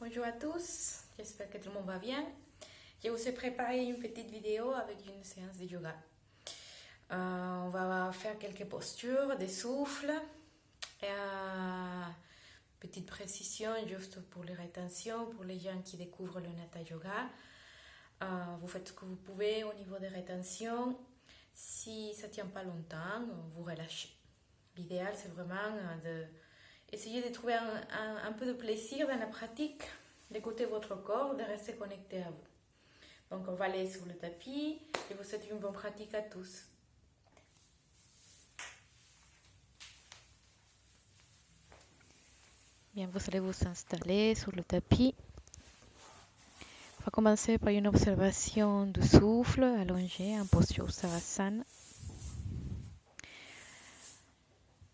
Bonjour à tous, j'espère que tout le monde va bien. Je vous ai préparé une petite vidéo avec une séance de yoga. On va faire quelques postures, des souffles, petite précision juste pour les rétentions, pour les gens qui découvrent le Hatha Yoga. Vous faites ce que vous pouvez au niveau des rétentions. Si ça ne tient pas longtemps, vous relâchez. L'idéal, c'est vraiment d'essayer de trouver un peu de plaisir dans la pratique, d'écouter votre corps, de rester connecté à vous. Donc, on va aller sur le tapis. Je vous souhaite une bonne pratique à tous. Bien, vous allez vous installer sur le tapis. On va commencer par une observation du souffle allongé en posture Savasana.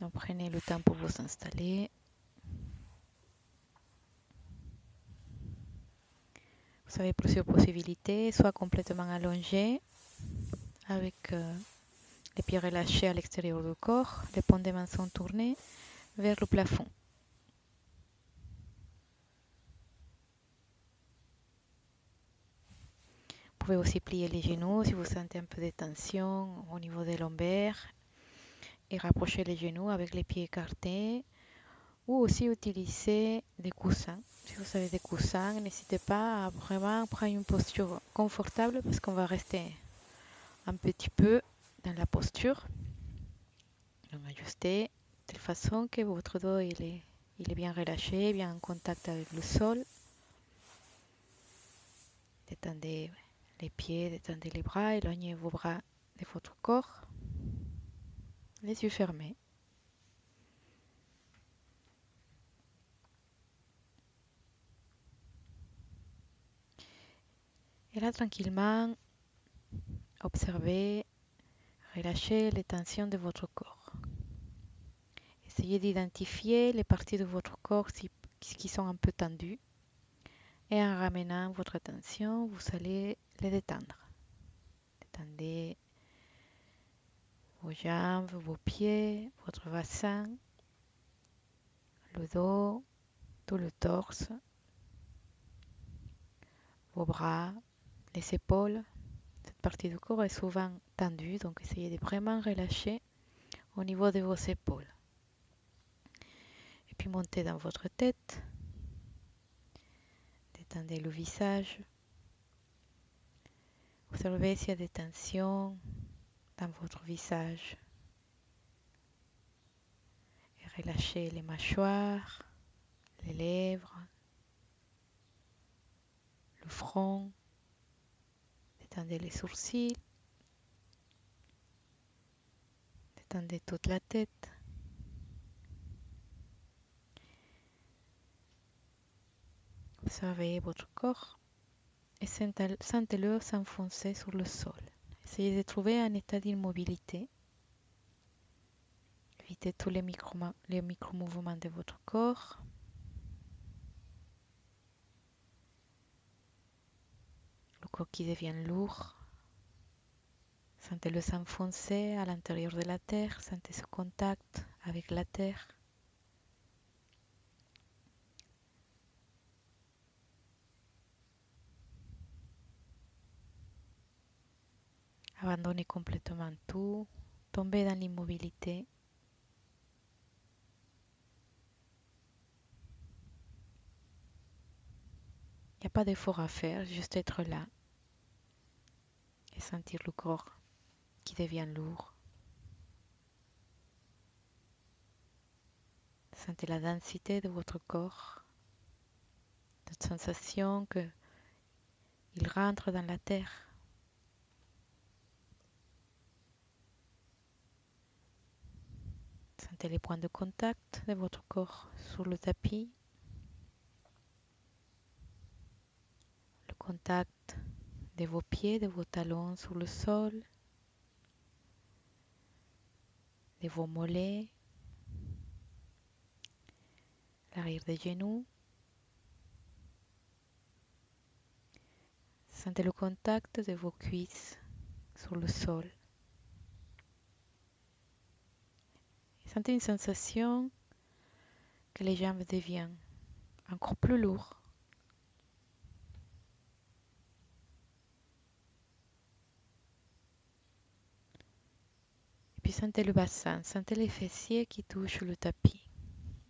Donc, prenez le temps pour vous installer. Vous avez plusieurs possibilités, soit complètement allongé avec les pieds relâchés à l'extérieur du corps, les paumes des mains sont tournées vers le plafond. Vous pouvez aussi plier les genoux si vous sentez un peu de tension au niveau des lombaires et rapprocher les genoux avec les pieds écartés. Ou aussi utiliser des coussins. Si vous avez des coussins, n'hésitez pas à vraiment prendre une posture confortable parce qu'on va rester un petit peu dans la posture. Donc ajustez de telle façon que votre dos il est bien relâché, bien en contact avec le sol. Détendez les pieds, détendez les bras, éloignez vos bras de votre corps. Les yeux fermés. Et là, tranquillement, observez, relâchez les tensions de votre corps. Essayez d'identifier les parties de votre corps qui sont un peu tendues. Et en ramenant votre attention, vous allez les détendre. Détendez vos jambes, vos pieds, votre bassin, le dos, tout le torse, vos bras, les épaules. Cette partie du corps est souvent tendue, donc essayez de vraiment relâcher au niveau de vos épaules. Et puis montez dans votre tête. Détendez le visage. Observez s'il y a des tensions dans votre visage. Et relâchez les mâchoires, les lèvres, le front. Détendez les sourcils. Détendez toute la tête. Observez votre corps et sentez-le s'enfoncer sur le sol. Essayez de trouver un état d'immobilité. Évitez tous les micro-mouvements de votre corps. Le corps qui devient lourd. Sentez-le s'enfoncer à l'intérieur de la terre. Sentez ce contact avec la terre. Abandonnez complètement tout. Tombez dans l'immobilité. Il n'y a pas d'effort à faire, juste être là et sentir le corps qui devient lourd. Sentez la densité de votre corps, cette sensation qu'il rentre dans la terre. Sentez les points de contact de votre corps sur le tapis, le contact de vos pieds, de vos talons sur le sol, de vos mollets, l'arrière des genoux. Sentez le contact de vos cuisses sur le sol. Sentez une sensation que les jambes deviennent encore plus lourdes puis sentez le bassin, sentez les fessiers qui touchent le tapis.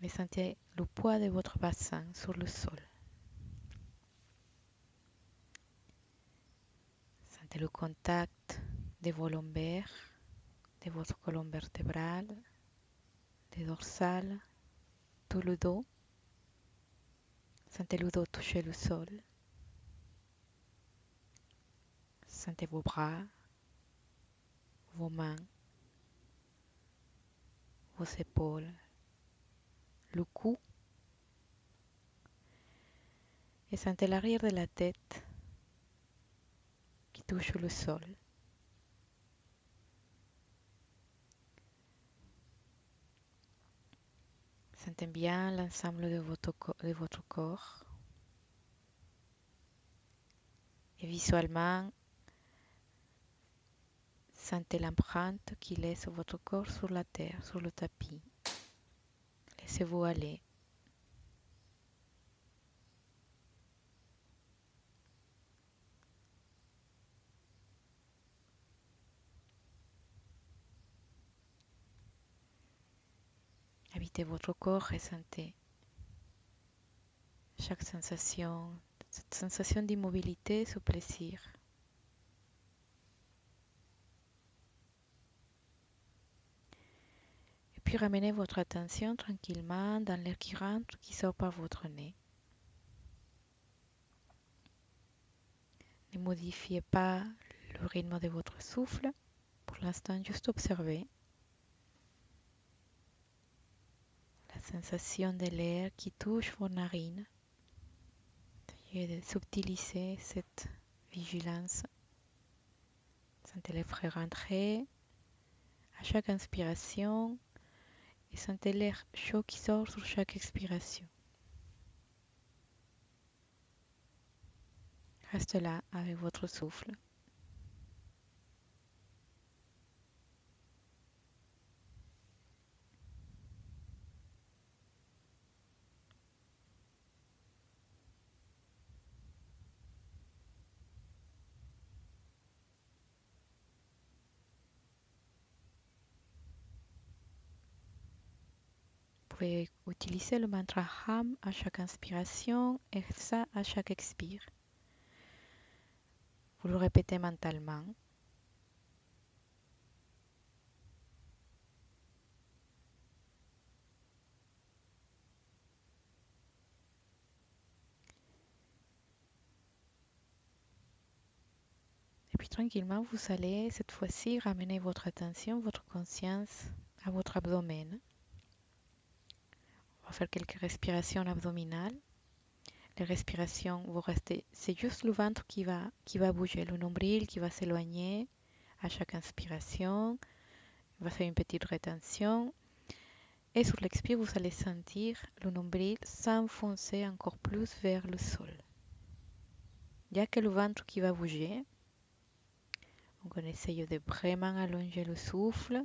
Et sentez le poids de votre bassin sur le sol. Sentez le contact de vos lombaires, de votre colonne vertébrale, des dorsales, tout le dos. Sentez le dos toucher le sol. Sentez vos bras, vos mains, vos épaules, le cou. Et sentez l'arrière de la tête qui touche le sol. Sentez bien l'ensemble de votre corps. Et visuellement, sentez l'empreinte qui laisse votre corps sur la terre, sur le tapis. Laissez-vous aller. Habitez votre corps et sentez chaque sensation, cette sensation d'immobilité, ce plaisir. Et puis ramenez votre attention tranquillement dans l'air qui rentre, qui sort par votre nez. Ne modifiez pas le rythme de votre souffle. Pour l'instant, juste observez la sensation de l'air qui touche vos narines. Essayez de subtiliser cette vigilance. Sentez les frais rentrer à chaque inspiration et sentez l'air chaud qui sort sur chaque expiration. Reste là avec votre souffle. Vous pouvez utiliser le mantra Ham à chaque inspiration et ça à chaque expire. Vous le répétez mentalement. Et puis tranquillement, vous allez cette fois-ci ramener votre attention, votre conscience à votre abdomen. On va faire quelques respirations abdominales. Les respirations, vous restez, c'est juste le ventre qui va bouger, le nombril qui va s'éloigner à chaque inspiration. On va faire une petite rétention. Et sur l'expire, vous allez sentir le nombril s'enfoncer encore plus vers le sol. Il n'y a que le ventre qui va bouger. Donc on essaye de vraiment allonger le souffle,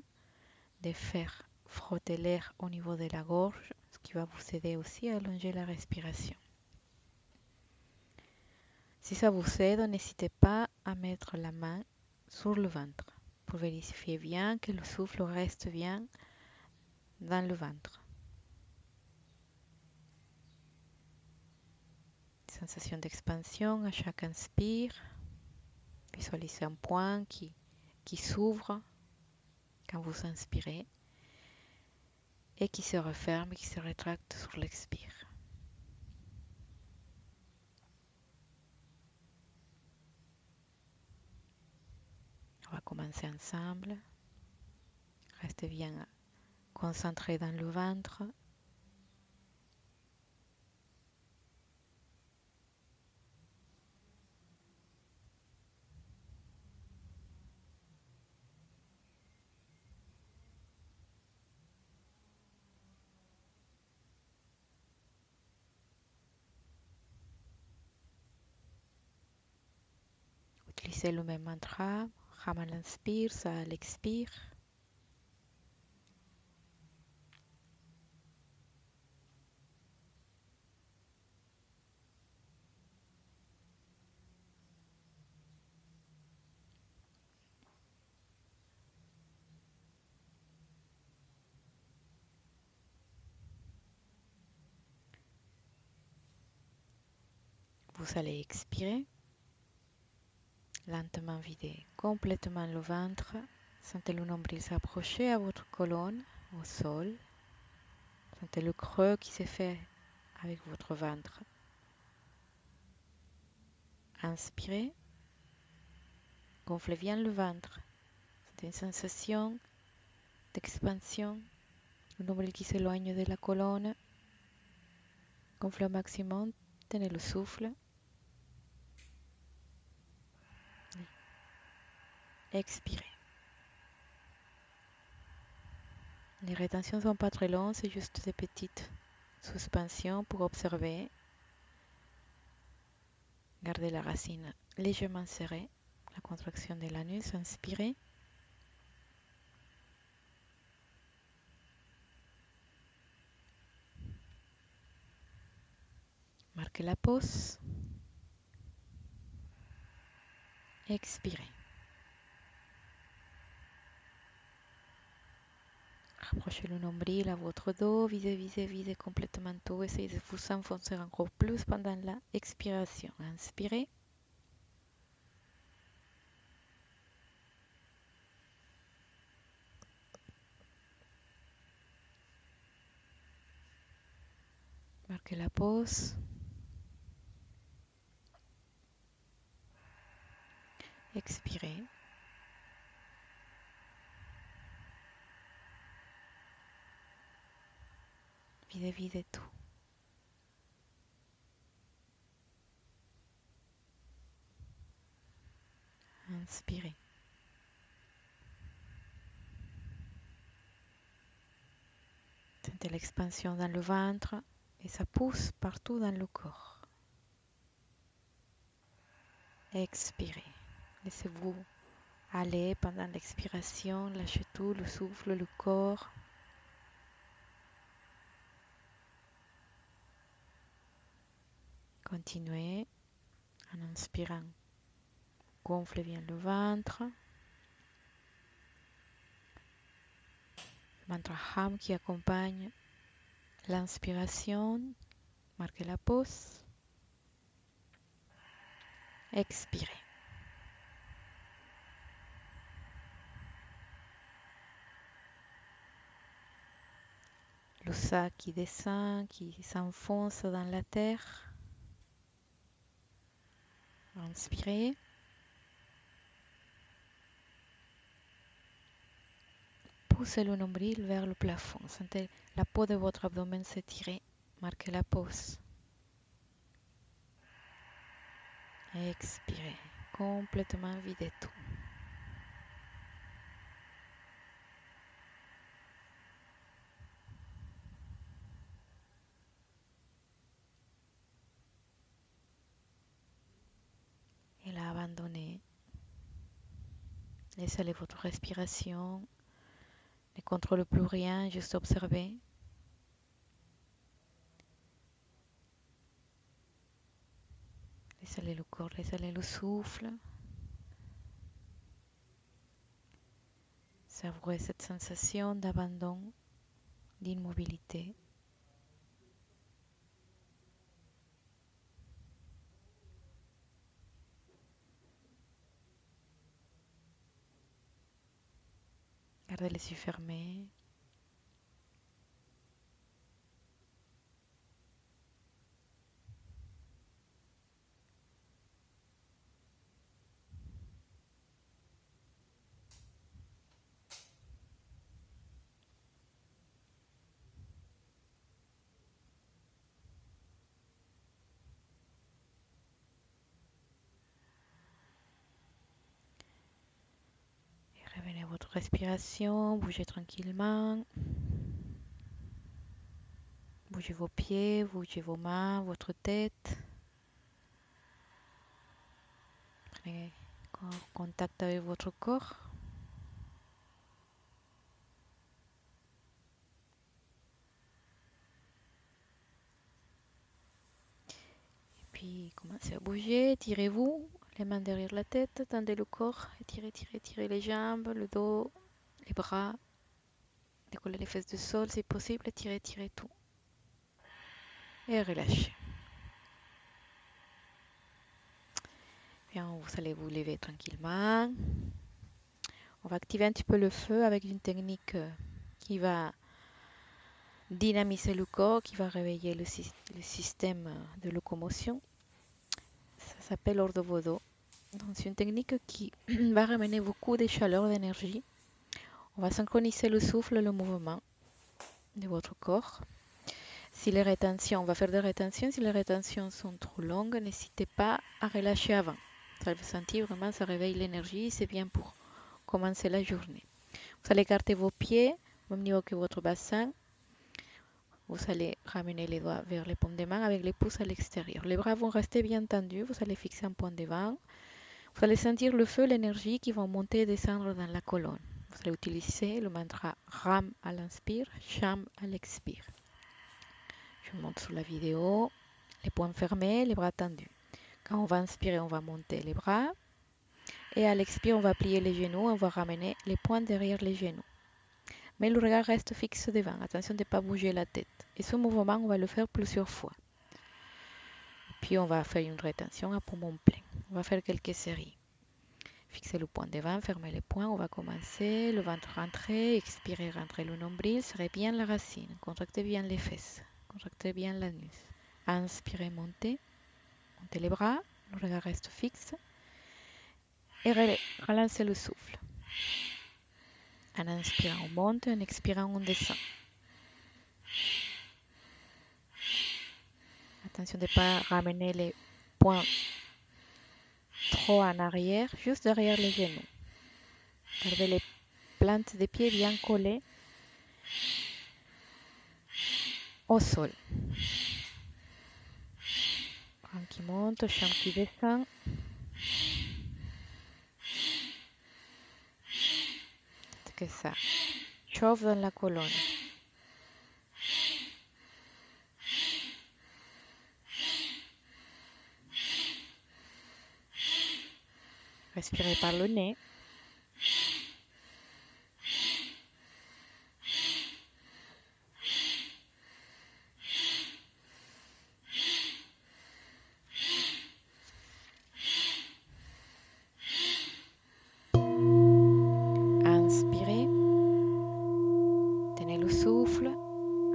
de faire frotter l'air au niveau de la gorge, ce qui va vous aider aussi à allonger la respiration. Si ça vous aide, n'hésitez pas à mettre la main sur le ventre pour vérifier bien que le souffle reste bien dans le ventre. Sensation d'expansion à chaque inspire. Visualisez un point qui s'ouvre quand vous inspirez et qui se referme et qui se rétracte sur l'expire. On va commencer ensemble. Restez bien concentré dans le ventre. Utilisez le même mantra. Ham à l'inspire, ça à l'expire. vous allez expirer. Lentement vider complètement le ventre. Sentez le nombril s'approcher à votre colonne, au sol. Sentez le creux qui se fait avec votre ventre. Inspirez. Gonflez bien le ventre. Sentez une sensation d'expansion. Le nombril qui s'éloigne de la colonne. Gonflez au maximum. Tenez le souffle. Expirez. Les rétentions ne sont pas très longues, c'est juste des petites suspensions pour observer. Gardez la racine légèrement serrée. La contraction de l'anus, inspirez. Marquez la pause. Expirez. Rapprochez le nombril à votre dos, visez complètement tout. Essayez de vous enfoncer encore plus pendant la expiration. Inspirez. Marquez la pause. Expirez. Videz tout. Inspirez. Sentez l'expansion dans le ventre et ça pousse partout dans le corps. Expirez. Laissez-vous aller pendant l'expiration. Lâchez tout, le souffle, le corps. Continuez en inspirant. Gonflez bien le ventre. Le mantra Ham qui accompagne l'inspiration. Marquez la pause. Expirez. Le sac qui descend, qui s'enfonce dans la terre. Inspirez. Poussez le nombril vers le plafond. Sentez la peau de votre abdomen s'étirer. Marquez la pause. Expirez. Complètement videz tout. Et là, abandonnez. Laissez aller votre respiration. Ne contrôlez plus rien, juste observez. Laissez aller le corps, laissez aller le souffle. Savourez cette sensation d'abandon, d'immobilité. Gardez les yeux fermés. Et revenez à votre respiration, bougez tranquillement. Bougez vos pieds, bougez vos mains, votre tête. Prenez contact avec votre corps. Et puis commencez à bouger, tirez-vous, les mains derrière la tête, tendez le corps, étirez, tirez les jambes, le dos, les bras. Décollez les fesses du sol si possible, tirez tout. Et relâchez. Bien, vous allez vous lever tranquillement. On va activer un petit peu le feu avec une technique qui va dynamiser le corps, qui va réveiller le système de locomotion. Ça s'appelle Ordovodo. Donc, c'est une technique qui va ramener beaucoup de chaleur, d'énergie. On va synchroniser le souffle et le mouvement de votre corps. Si les rétentions, on va faire des rétentions. Si les rétentions sont trop longues, n'hésitez pas à relâcher avant. Ça vous sentir vraiment, ça réveille l'énergie. C'est bien pour commencer la journée. Vous allez écarter vos pieds au même niveau que votre bassin. Vous allez ramener les doigts vers les paumes des mains avec les pouces à l'extérieur. Les bras vont rester bien tendus. Vous allez fixer un point devant. Vous allez sentir le feu, l'énergie qui vont monter et descendre dans la colonne. Vous allez utiliser le mantra Ram à l'inspire, Sham à l'expire. Je vous montre sur la vidéo. Les poings fermés, les bras tendus. Quand on va inspirer, on va monter les bras. Et à l'expire, on va plier les genoux. On va ramener les poings derrière les genoux. Mais le regard reste fixe devant. Attention de ne pas bouger la tête. Et ce mouvement, on va le faire plusieurs fois. Puis on va faire une rétention à poumon plein. On va faire quelques séries. Fixez le point devant, fermez les poings. On va commencer. Le ventre rentré, expirez, rentrez le nombril. Serrez bien la racine. Contractez bien les fesses. Contractez bien l'anus. Inspirez, montez. Montez les bras. Le regard reste fixe. Et relancez le souffle. En inspirant, on monte. En expirant, on descend. Attention de ne pas ramener les poings trop en arrière, juste derrière les genoux. Gardez les plantes des pieds bien collées au sol. Bras qui monte, champ qui descend. Que ça chauffe dans la colonne. Respirez par le nez. Inspirez. Tenez le souffle.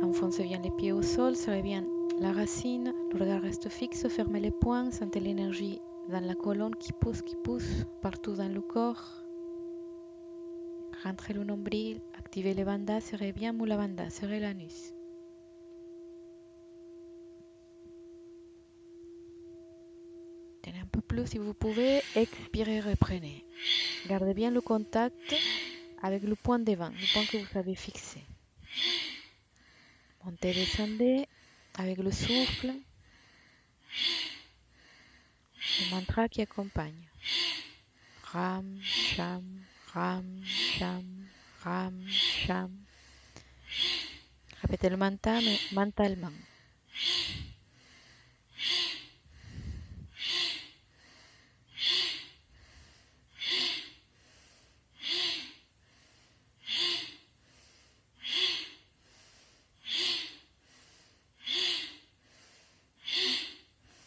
Enfoncez bien les pieds au sol. Serrez bien la racine. Le regard reste fixe. Fermez les poings. Sentez l'énergie dans la colonne qui pousse partout dans le corps. Rentrez le nombril. Activez les bandas. Serrez bien Mula Bandha. Serrez l'anus. Tenez un peu plus si vous pouvez. Expirez, reprenez. Gardez bien le contact avec le point devant, le point que vous avez fixé. Montez, descendez avec le souffle. Le mantra qui accompagne. Ram, Sham, Ram, Sham, Ram, Sham. Répétez le mantra, mais mentalement.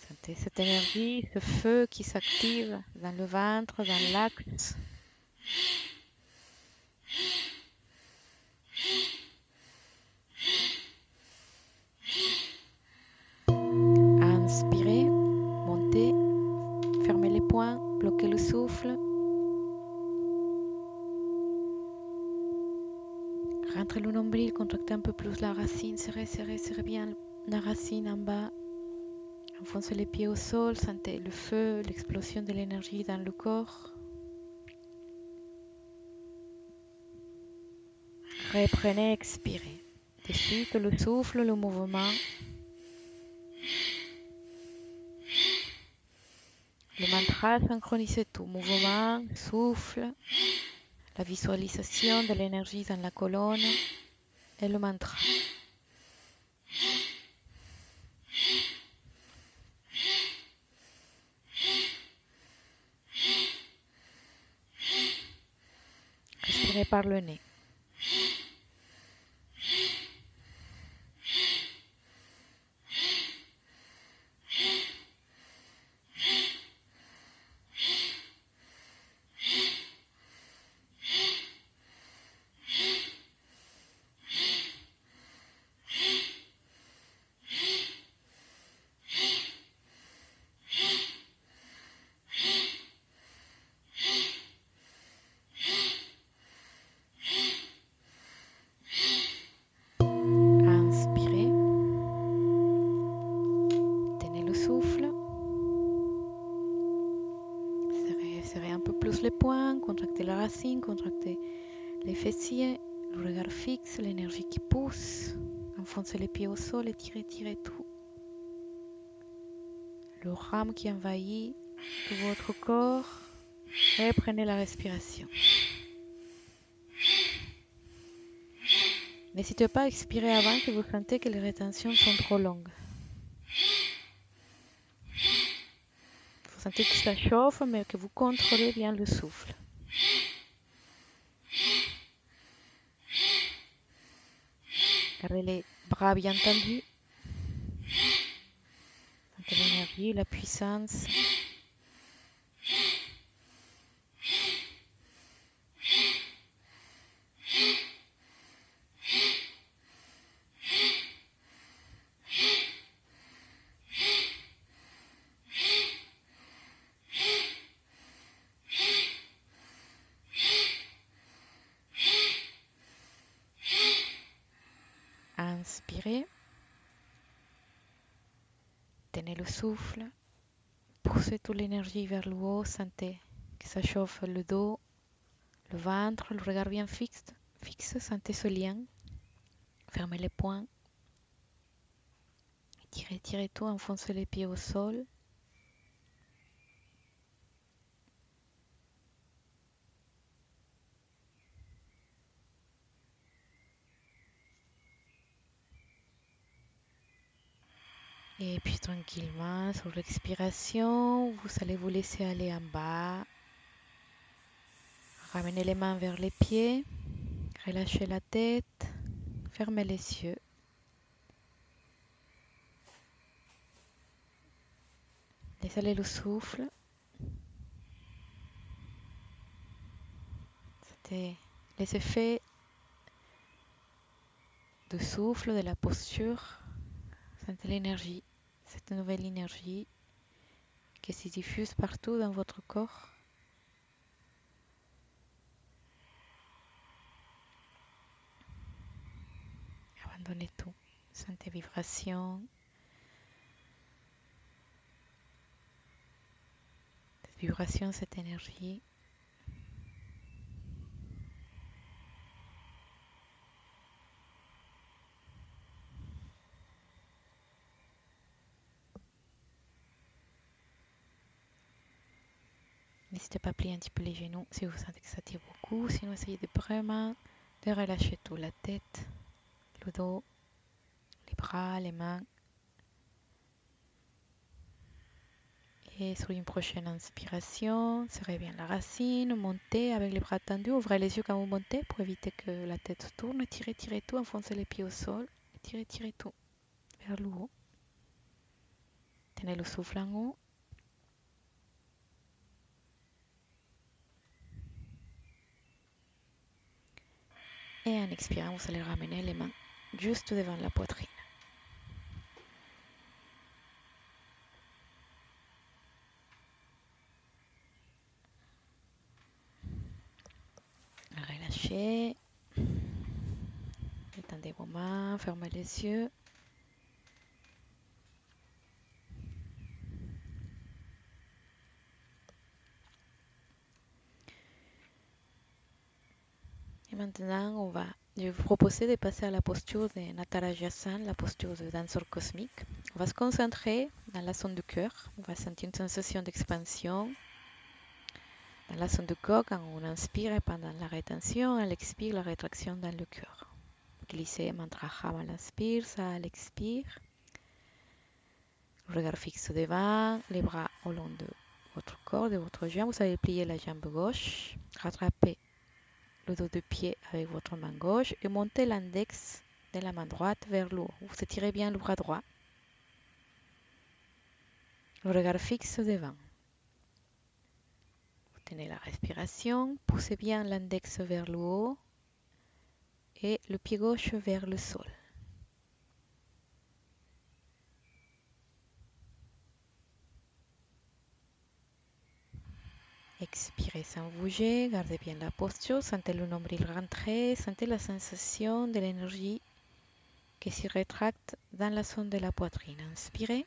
Sentez cette énergie, ce feu qui s'active dans le ventre, dans l'axe. Inspirez, montez, fermez les poings, bloquez le souffle. Rentrez le nombril, contractez un peu plus la racine, serrez bien la racine en bas. Enfoncez les pieds au sol, sentez le feu, l'explosion de l'énergie dans le corps. Reprenez, expirez. De suite, le souffle, le mouvement. Le mantra, synchronisez tout. Mouvement, souffle, la visualisation de l'énergie dans la colonne et le mantra. Respirez par le nez. souffle. Serrez un peu plus les poings, contractez la racine, contractez les fessiers, le regard fixe, l'énergie qui pousse. Enfoncez les pieds au sol et tirez tout. Le rame qui envahit tout votre corps. Reprenez la respiration. N'hésitez pas à expirer avant que vous sentez que les rétentions sont trop longues. Vous sentez que ça chauffe, mais que vous contrôlez bien le souffle. Gardez les bras bien tendus. Sentez l'énergie, la puissance. Inspirez. Tenez le souffle. Poussez toute l'énergie vers le haut. Sentez que ça chauffe le dos, le ventre, le regard bien fixe. Sentez ce lien. Fermez les poings. Tirez tout. Enfoncez les pieds au sol. Et puis tranquillement, sur l'expiration, vous allez vous laisser aller en bas. Ramenez les mains vers les pieds. Relâchez la tête. Fermez les yeux. Laissez aller le souffle. C'était les effets de souffle, de la posture. Sentez l'énergie, cette nouvelle énergie qui se diffuse partout dans votre corps. Abandonnez tout. Sentez vibration. Cette vibration, cette énergie. N'hésitez pas à plier un petit peu les genoux si vous sentez que ça tire beaucoup. Sinon, essayez vraiment de relâcher tout. La tête, le dos, les bras, les mains. Et sur une prochaine inspiration, serrez bien la racine, montez avec les bras tendus, ouvrez les yeux quand vous montez pour éviter que la tête se tourne. Tirez tout, enfoncez les pieds au sol. Tirez tout vers le haut. Tenez le souffle en haut. Et en expirant, vous allez ramener les mains juste devant la poitrine. Relâchez. Détendez vos mains, fermez les yeux. Et maintenant, je vais vous proposer de passer à la posture de Natarajasan, la posture de danseur cosmique. On va se concentrer dans la zone du cœur. On va sentir une sensation d'expansion dans la zone du corps quand on inspire et pendant la rétention, on expire la rétraction dans le cœur. Glissez mantra Ham à l'inspire, ça à l'expire. Regard fixe devant, les bras au long de votre corps, de votre jambe. Vous allez plier la jambe gauche, rattraper le dos de pied avec votre main gauche et montez l'index de la main droite vers le haut. Vous étirez bien le bras droit. Le regard fixe devant. Vous tenez la respiration, poussez bien l'index vers le haut et le pied gauche vers le sol. Expirez sans bouger, gardez bien la posture, sentez le nombril rentrer, sentez la sensation de l'énergie qui se rétracte dans la zone de la poitrine. Inspirez.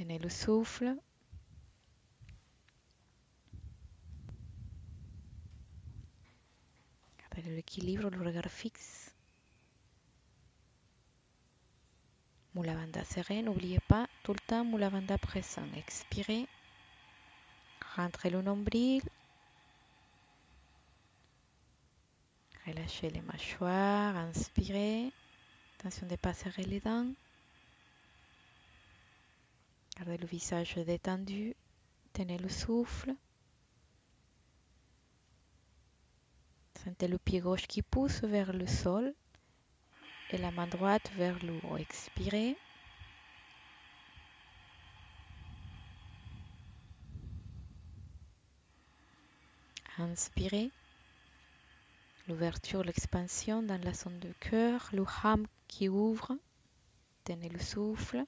Tenez le souffle. Gardez l'équilibre, le regard fixe. Mula Bandha serré, n'oubliez pas tout le temps Mula Bandha présent. Expirez. Rentrez le nombril. Relâchez les mâchoires. Inspirez. Attention de ne pas serrer les dents. Gardez le visage détendu. Tenez le souffle. Sentez le pied gauche qui pousse vers le sol et la main droite vers le haut. Expirez. Inspirez. L'ouverture, l'expansion dans la zone du cœur, le ham qui ouvre. Tenez le souffle.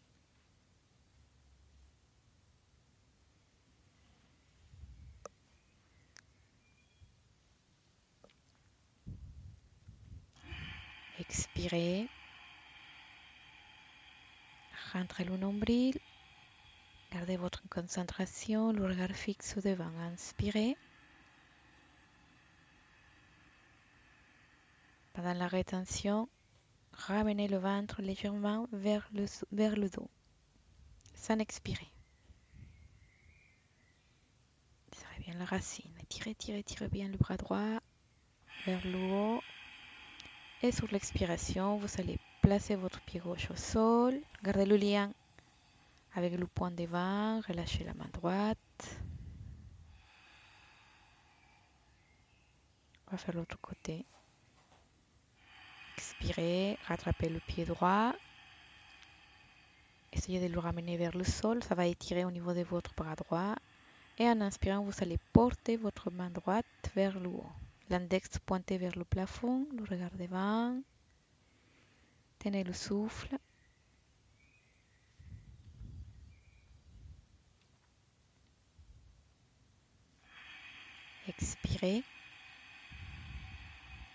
Expirez. Rentrez le nombril. Gardez votre concentration, le regard fixe devant. Inspirez. Pendant la rétention, ramenez le ventre légèrement vers le dos, sans expirer. Serrez bien la racine. Tirez bien le bras droit vers le haut. Et sur l'expiration, vous allez placer votre pied gauche au sol. Gardez le lien avec le point devant. Relâchez la main droite. On va faire l'autre côté. Expirez, rattrapez le pied droit. Essayez de le ramener vers le sol. Ça va étirer au niveau de votre bras droit. Et en inspirant, vous allez porter votre main droite vers le haut. L'index pointé vers le plafond, le regard devant. Tenez le souffle. Expirez.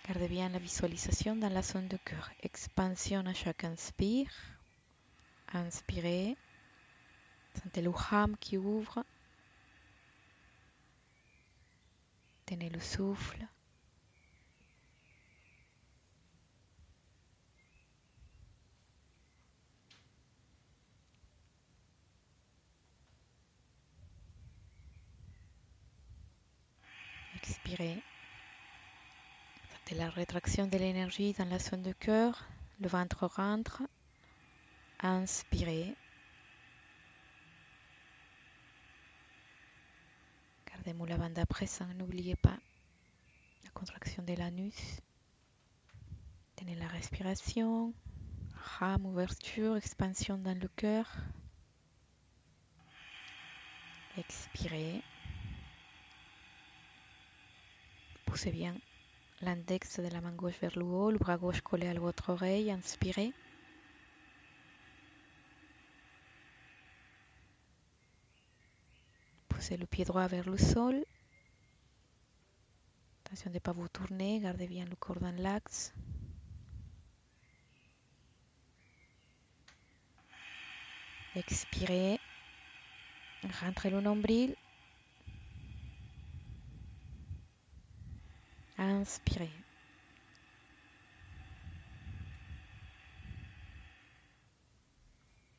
Gardez bien la visualisation dans la zone de cœur. Expansion à chaque inspire. Inspirez. Sentez le ham qui ouvre. Tenez le souffle. Expirez. Sentez la rétraction de l'énergie dans la zone de cœur. Le ventre rentre. Inspirez. Gardez Mula Bandha présent, n'oubliez pas la contraction de l'anus. Tenez la respiration. Ham, ouverture, expansion dans le cœur. Expirez. Poussez bien l'index de la main gauche vers le haut, le bras gauche collé à votre oreille. Inspirez. Poussez le pied droit vers le sol. Attention de ne pas vous tourner, gardez bien le corps dans l'axe. Expirez. Rentrez le nombril. Inspirez.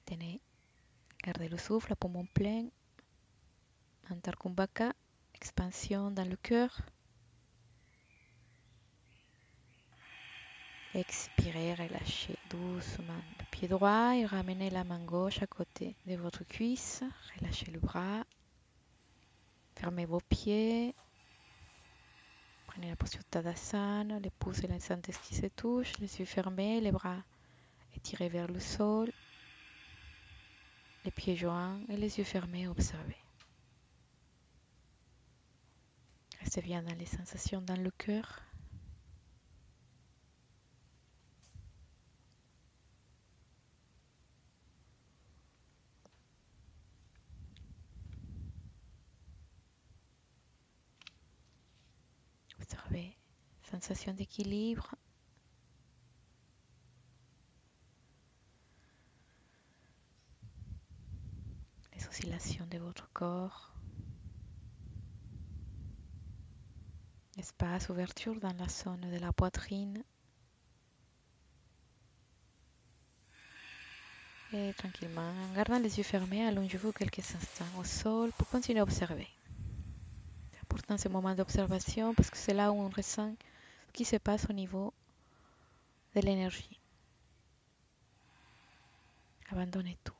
Tenez. Gardez le souffle, poumon plein. Antarkumbhaka. Expansion dans le cœur. Expirez, relâchez doucement le pied droit et ramenez la main gauche à côté de votre cuisse. Relâchez le bras. Fermez vos pieds. Prenez la posture Tadasana, les pouces et les index qui se touchent, les yeux fermés, les bras étirés vers le sol, les pieds joints et les yeux fermés, observez. Restez bien dans les sensations dans le cœur. Observez, sensation d'équilibre. Les oscillation de votre corps. Espace, ouverture dans la zone de la poitrine. Et tranquillement, en gardant les yeux fermés, allongez-vous quelques instants au sol pour continuer à observer. C'est important ce moment d'observation parce que c'est là où on ressent ce qui se passe au niveau de l'énergie. Abandonnez tout.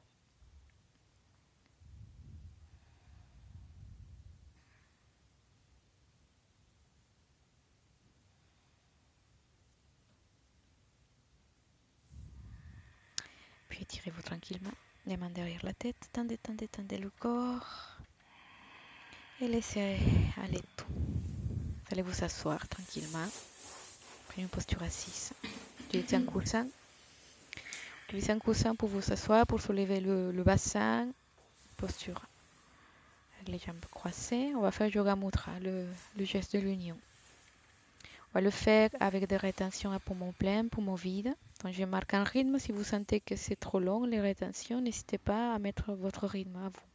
Puis étirez-vous tranquillement, les mains derrière la tête, tendez, tendez, tendez le corps et laissez aller tout. Vous allez vous asseoir tranquillement. Prenez une posture assise. Utilisez un coussin. Utilisez un coussin pour vous asseoir, pour soulever le bassin. Posture avec les jambes croisées. On va faire Yoga Mudra, le geste de l'union. On va le faire avec des rétentions à poumon plein, poumon vide. Donc je marque un rythme. Si vous sentez que c'est trop long, les rétentions, n'hésitez pas à mettre votre rythme à vous.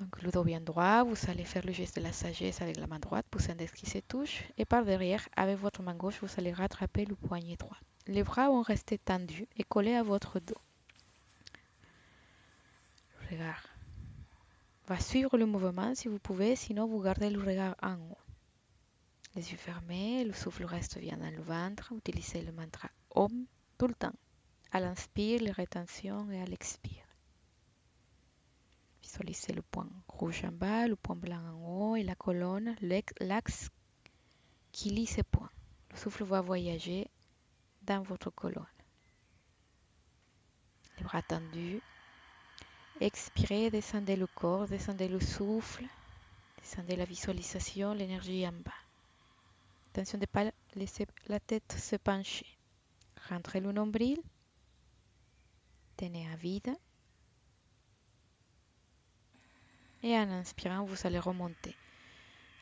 Donc le dos bien droit, vous allez faire le geste de la sagesse avec la main droite, pouce index qui se touche. Et par derrière, avec votre main gauche, vous allez rattraper le poignet droit. Les bras vont rester tendus et collés à votre dos. Le regard va suivre le mouvement si vous pouvez, sinon vous gardez le regard en haut. Les yeux fermés, le souffle reste bien dans le ventre. Utilisez le mantra Om tout le temps. À l'inspire, les rétentions et à l'expire. Visualisez le point rouge en bas, le point blanc en haut et la colonne, l'axe qui lie ces points. Le souffle va voyager dans votre colonne. Les bras tendus. Expirez, descendez le corps, descendez le souffle, descendez la visualisation, l'énergie en bas. Attention de ne pas laisser la tête se pencher. Rentrez le nombril. Tenez à vide. Et en inspirant, vous allez remonter.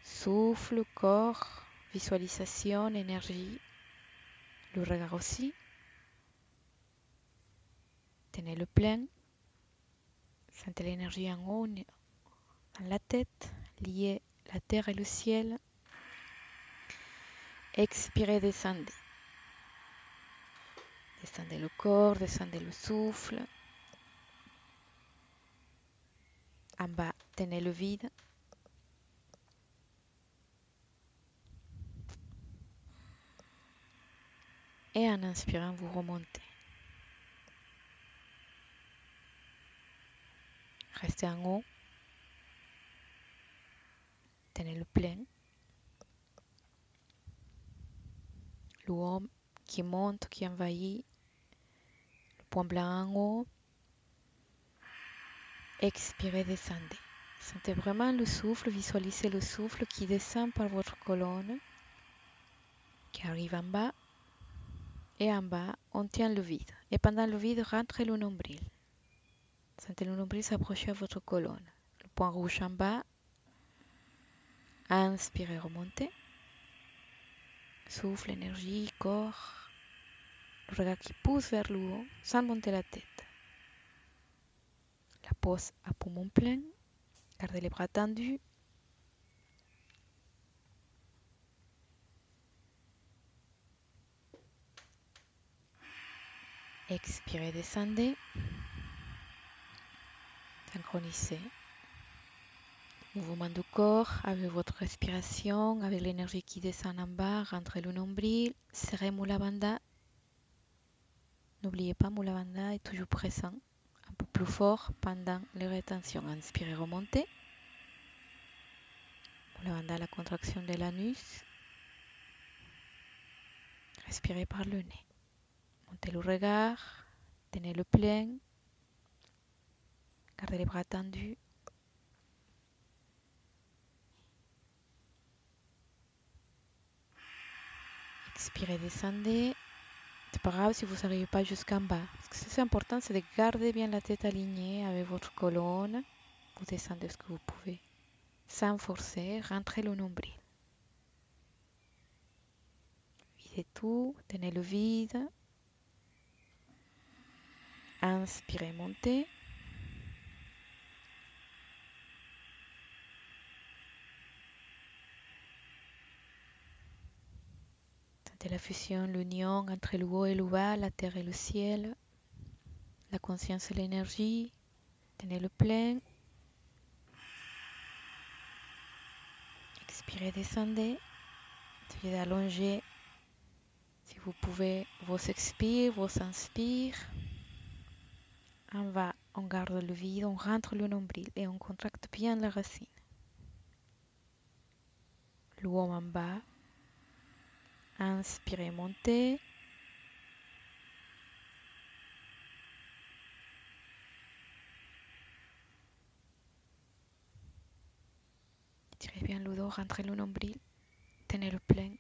Souffle, corps, visualisation, énergie. Le regard aussi. Tenez le plein. Sentez l'énergie en haut, dans la tête, liée la terre et le ciel. Expirez, descendez. Descendez le corps, descendez le souffle. En bas, tenez le vide. Et en inspirant, vous remontez. Restez en haut. Tenez le plein. Le haut qui monte, qui envahit. Le point blanc en haut. Expirez, descendez. Sentez vraiment le souffle, visualisez le souffle qui descend par votre colonne, qui arrive en bas. Et en bas, on tient le vide. Et pendant le vide, rentrez le nombril. Sentez le nombril s'approcher à votre colonne. Le point rouge en bas. Inspirez, remontez. Souffle, énergie, corps. Le regard qui pousse vers le haut sans monter la tête. La pose à poumon plein. Gardez les bras tendus. Expirez, descendez. Synchronisez. Mouvement du corps avec votre respiration, avec l'énergie qui descend en bas. Rentrez le nombril. Serrez Mula Bandha. N'oubliez pas, Mula Bandha est toujours présent. Un peu plus fort pendant les rétentions. Inspirez, remontez. Mula Bandha, la contraction de l'anus. Respirez par le nez. Montez le regard. Tenez le plein. Gardez les bras tendus. Expirez, descendez. C'est pas grave si vous n'arrivez pas jusqu'en bas. Ce que c'est important, c'est de garder bien la tête alignée avec votre colonne. Vous descendez ce que vous pouvez. Sans forcer, rentrez le nombril. Videz tout, tenez le vide. Inspirez, montez. Sentez la fusion, l'union entre le haut et le bas, la terre et le ciel, la conscience et l'énergie. Tenez le plein. Expirez, descendez. Essayez d'allonger, si vous pouvez, vos expires, vos inspires. On garde le vide, on rentre le nombril et on contracte bien la racine. Le haut en bas. Inspirez, montez. Tirez bien le dos, rentrez le nombril. Tenez le plein.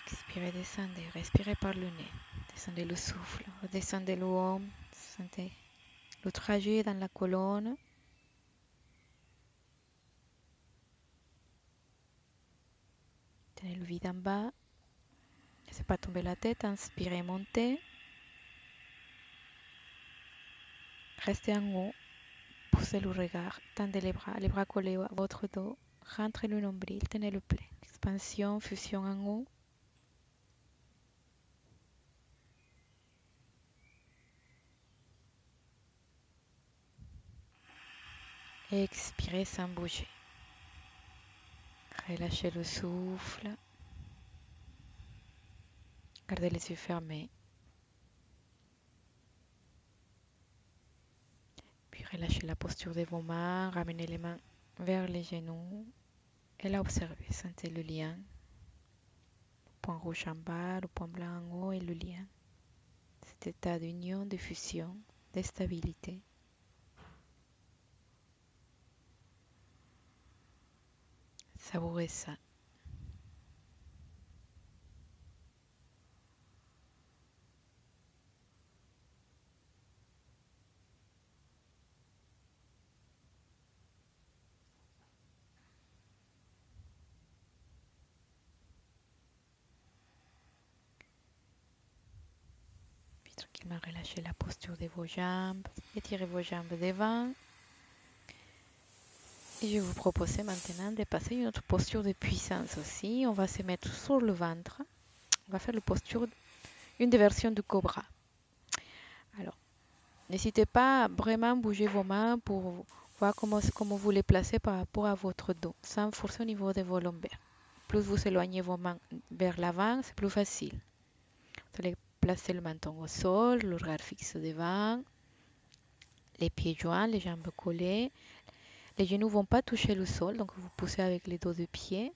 Expirez, descendez. Respirez par le nez. Descendez le souffle. Redescendez le haut. Sentez le trajet dans la colonne. Tenez le vide en bas. Laissez pas tomber la tête. Inspirez, montez. Restez en haut. Poussez le regard. Tendez les bras collés à votre dos. Rentrez le nombril. Tenez le plein. Expansion, fusion en haut. Et expirez sans bouger. Relâchez le souffle. Gardez les yeux fermés. Puis relâchez la posture de vos mains. Ramenez les mains vers les genoux. Et là, observez. Sentez le lien. Le point rouge en bas, le point blanc en haut et le lien. Cet état d'union, de fusion, de stabilité. Savourez ça. Puis tranquillement relâchez la posture de vos jambes. Étirez vos jambes devant. Et je vais vous proposer maintenant de passer une autre posture de puissance aussi. On va se mettre sur le ventre. On va faire la posture, une des versions du cobra. Alors, n'hésitez pas à vraiment bouger vos mains pour voir comment vous les placez par rapport à votre dos, sans forcer au niveau de vos lombaires. Plus vous éloignez vos mains vers l'avant, c'est plus facile. Vous allez placer le menton au sol, le regard fixe devant, les pieds joints, les jambes collées. Les genoux ne vont pas toucher le sol, donc vous poussez avec les dos de pied.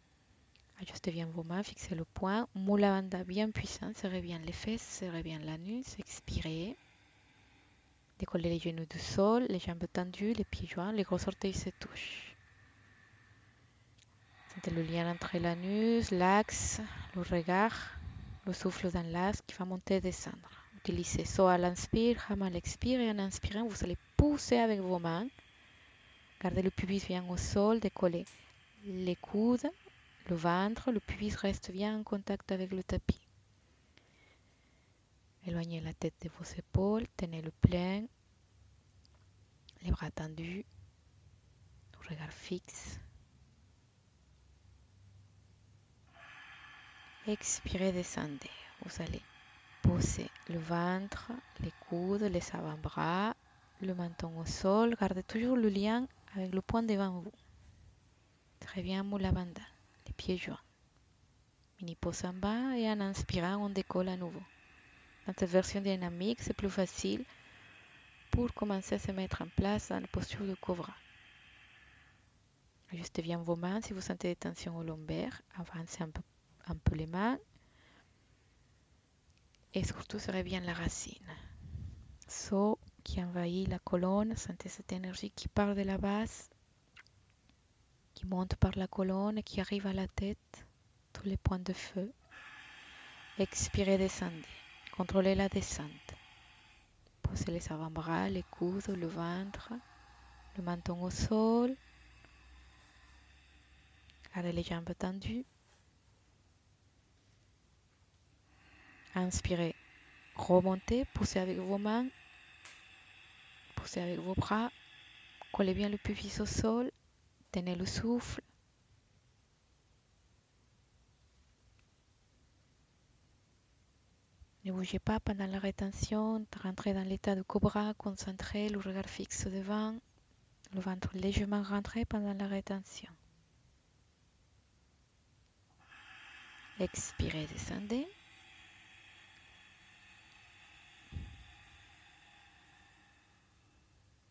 Ajustez bien vos mains, fixez le poing. Mula Bandha bien puissant, serrez bien les fesses, serrez bien l'anus, expirez. Décollez les genoux du sol, les jambes tendues, les pieds joints, les gros orteils se touchent. Sentez le lien entre l'anus, l'axe, le regard, le souffle dans l'axe qui va monter et descendre. Utilisez So à l'inspire, Ham à l'expire et en inspirant, vous allez pousser avec vos mains. Gardez le pubis bien au sol, décollez les coudes, le ventre, le pubis reste bien en contact avec le tapis. Éloignez la tête de vos épaules, tenez le plein, les bras tendus, le regard fixe. Expirez, descendez. Vous allez poser le ventre, les coudes, les avant-bras, le menton au sol. Gardez toujours le lien avec le point devant vous. Très bien, Mula Bandha, les pieds joints. Mini pause en bas et en inspirant, on décolle à nouveau. Dans cette version dynamique, c'est plus facile pour commencer à se mettre en place dans la posture de cobra. Ajustez bien vos mains si vous sentez des tensions au lombaire. Avancez un peu les mains. Et surtout, serrez bien la racine. So qui envahit la colonne. Sentez cette énergie qui part de la base, qui monte par la colonne et qui arrive à la tête. Tous les points de feu. Expirez, descendez. Contrôlez la descente. Posez les avant-bras, les coudes, le ventre, le menton au sol. Gardez les jambes tendues. Inspirez, remontez, poussez avec vos mains. Poussez avec vos bras. Collez bien le pubis au sol. Tenez le souffle. Ne bougez pas pendant la rétention. Rentrez dans l'état de cobra. Concentrez le regard fixe devant. Le ventre légèrement rentré pendant la rétention. Expirez, descendez.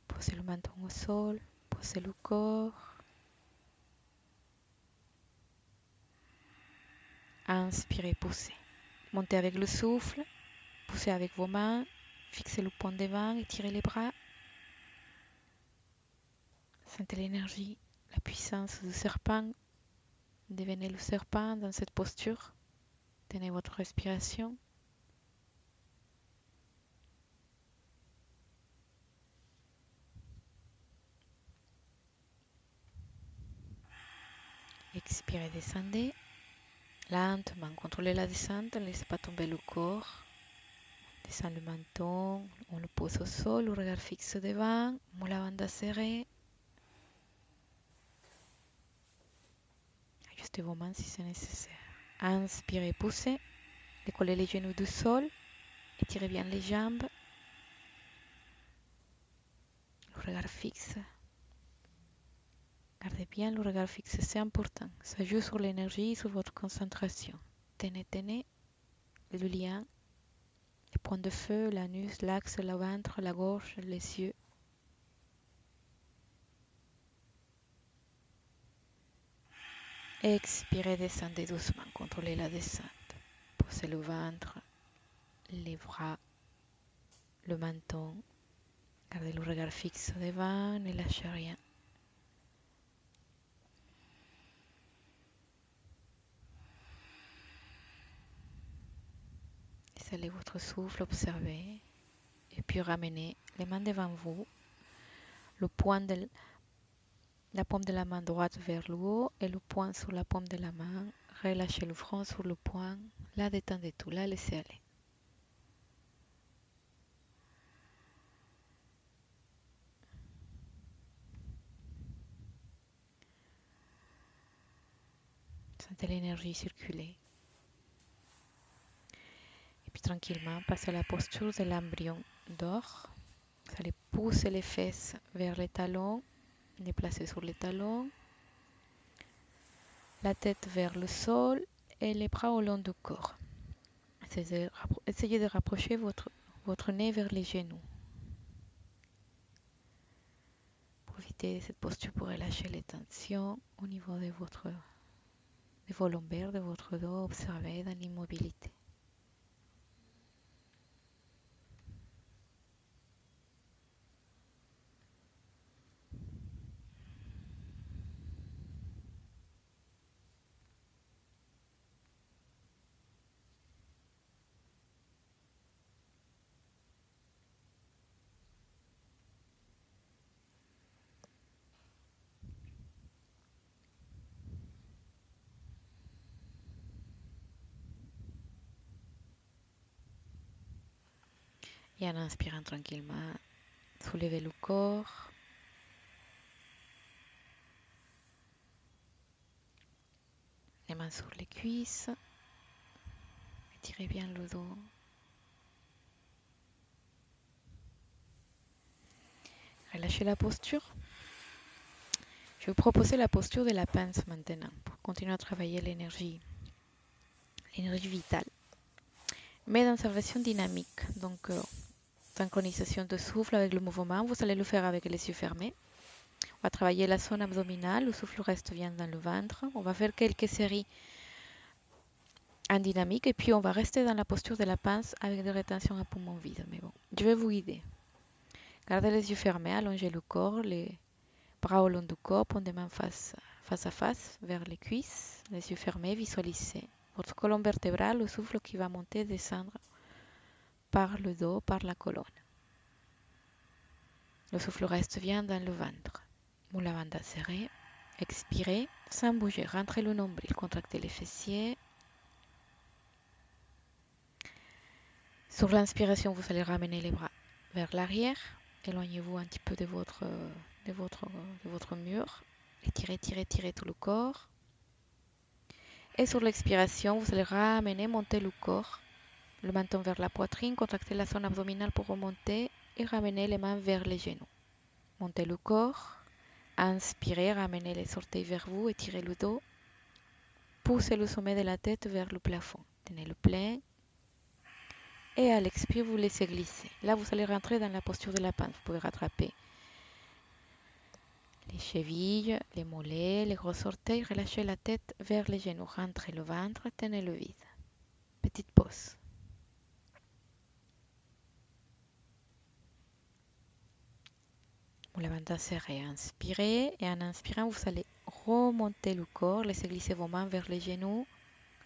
Posez le menton au sol. Posez le corps. Inspirez, poussez. Montez avec le souffle. Poussez avec vos mains. Fixez le point devant. Étirez les bras. Sentez l'énergie, la puissance du serpent. Devenez le serpent dans cette posture. Tenez votre respiration. Expirez, descendez. Lentement, contrôlez la descente. Ne laissez pas tomber le corps. Descend le menton. On le pose au sol. Le regard fixe devant. Moule la bande serrée. Ajustez vos mains si c'est nécessaire. Inspirez, poussez. Décollez les genoux du sol. Étirez bien les jambes. Le regard fixe. Gardez bien le regard fixe, c'est important. Ça joue sur l'énergie, sur votre concentration. Tenez le lien, les points de feu, l'anus, l'axe, le ventre, la gorge, les yeux. Expirez, descendez doucement, contrôlez la descente. Posez le ventre, les bras, le menton. Gardez le regard fixe devant, ne lâchez rien. Laissez votre souffle, observez. Et puis ramenez les mains devant vous. Le point de la paume de la main droite vers le haut et le poing sur la paume de la main. Relâchez le front sur le poing. La détendez tout, la laissez aller. Sentez l'énergie circuler. Et puis tranquillement, passez à la posture de l'embryon d'or. Vous allez pousser les fesses vers les talons, déplacer sur les talons. La tête vers le sol et les bras au long du corps. Essayez de rapprocher votre nez vers les genoux. Profitez de cette posture pour relâcher les tensions au niveau de vos lombaires, de votre dos. Observez dans l'immobilité. Et en inspirant tranquillement, soulevez le corps. Les mains sur les cuisses. Étirez bien le dos. Relâchez la posture. Je vais vous proposer la posture de la pince maintenant pour continuer à travailler l'énergie vitale. Mais dans sa version dynamique. Donc, synchronisation de souffle avec le mouvement. Vous allez le faire avec les yeux fermés. On va travailler la zone abdominale. Le souffle reste bien dans le ventre. On va faire quelques séries en dynamique. Et puis, on va rester dans la posture de la pince avec des rétentions à poumon vide. Mais bon, je vais vous guider. Gardez les yeux fermés. Allongez le corps. Les bras au long du corps. Pondez mains face à face vers les cuisses. Les yeux fermés. Visualisez votre colonne vertébrale. Le souffle qui va monter, descendre par le dos, par la colonne. Le souffle reste bien dans le ventre. Moule la bande serrée. Expirez sans bouger. Rentrez le nombril. Contractez les fessiers. Sur l'inspiration, vous allez ramener les bras vers l'arrière. Éloignez-vous un petit peu de votre mur. Étirez, tirez tout le corps. Et sur l'expiration, vous allez ramener, monter le corps, le menton vers la poitrine, contracter la zone abdominale pour remonter et ramener les mains vers les genoux. Montez le corps, inspirez, ramenez les orteils vers vous, étirez le dos, poussez le sommet de la tête vers le plafond. Tenez le plein et à l'expire, vous laissez glisser. Là, vous allez rentrer dans la posture de la pince. Vous pouvez rattraper les chevilles, les mollets, les gros orteils, relâchez la tête vers les genoux, rentrez le ventre, tenez le vide. Petite pause. Vous la bande serrée, inspirez et en inspirant, vous allez remonter le corps, laissez glisser vos mains vers les genoux,